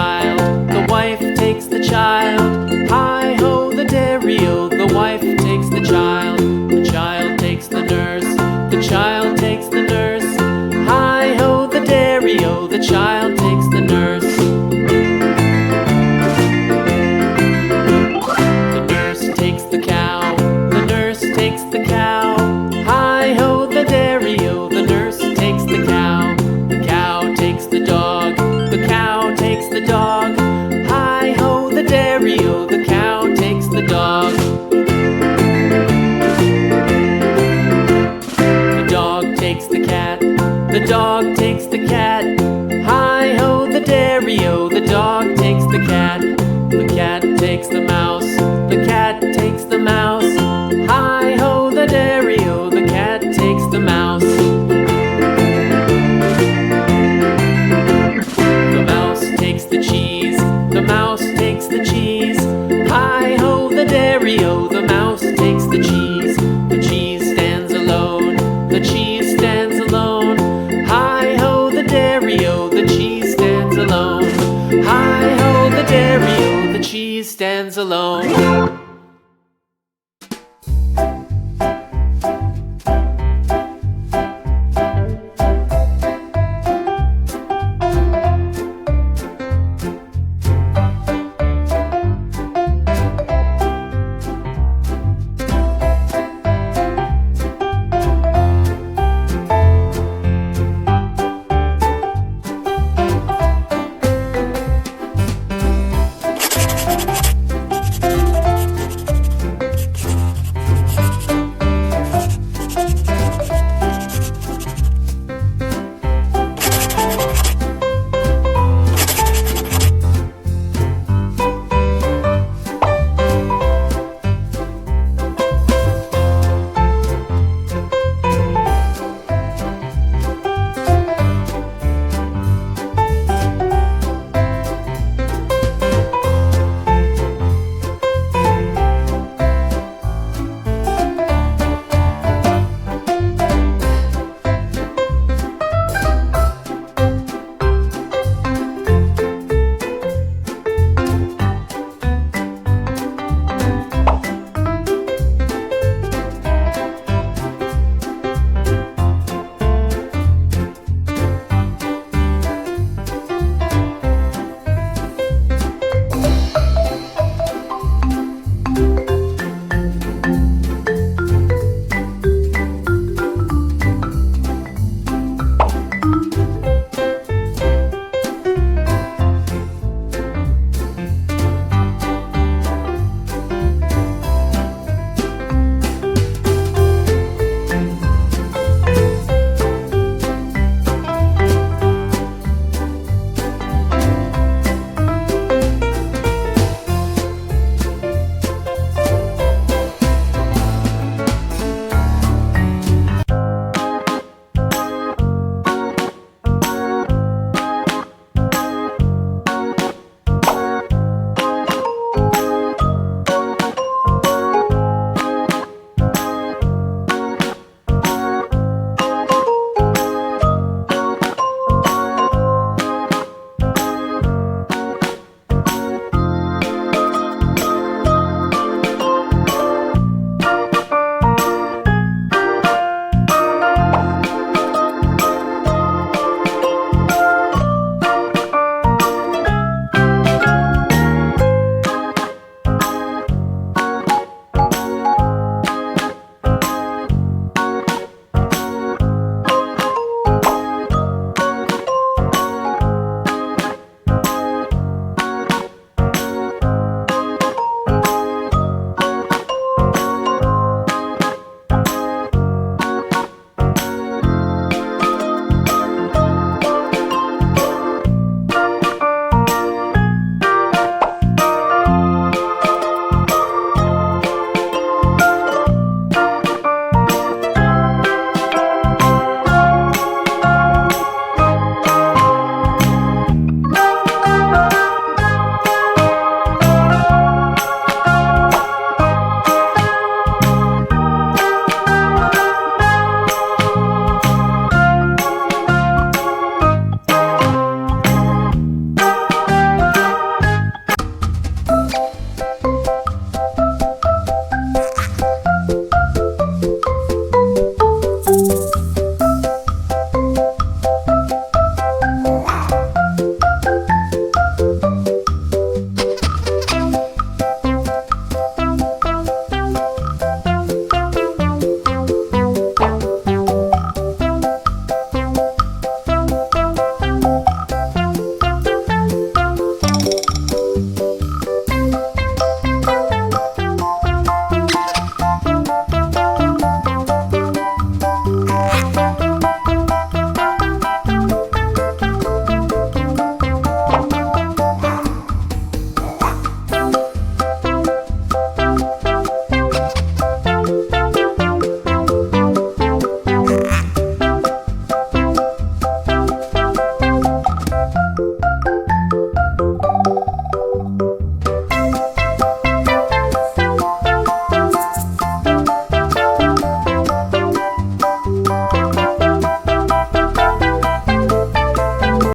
child, the wife takes the child. Hi-ho, the dairy-o, the wife takes the child takes the nurse, the child takes the nurse. Hi-ho, the dairy-o, the child takes the nurse. The nurse takes the cow, the nurse takes the cow. Hi-ho, the dairy-o, the nurse takes the cow. The cow takes the dog, the cow takes the dog. Hi-ho, the dairy-o, the cow takes the dog. The dog takes the cat, the dog takes the cat. Hi-ho, the dairy-o, the dog takes the cat. The cat takes the mouse, the cat takes the mouse. Hi-ho, the dairy-o, the cat takes the mouse. The mouse takes the cheese, the mouse takes the cheese. Hi-ho, the dairy-o, the mouse takes the cheese. The cheese stands alone, the cheese stands alone. Hi-ho, the dairy-o, the cheese stands alone. Hi-ho, the dairy-o, the cheese stands alone.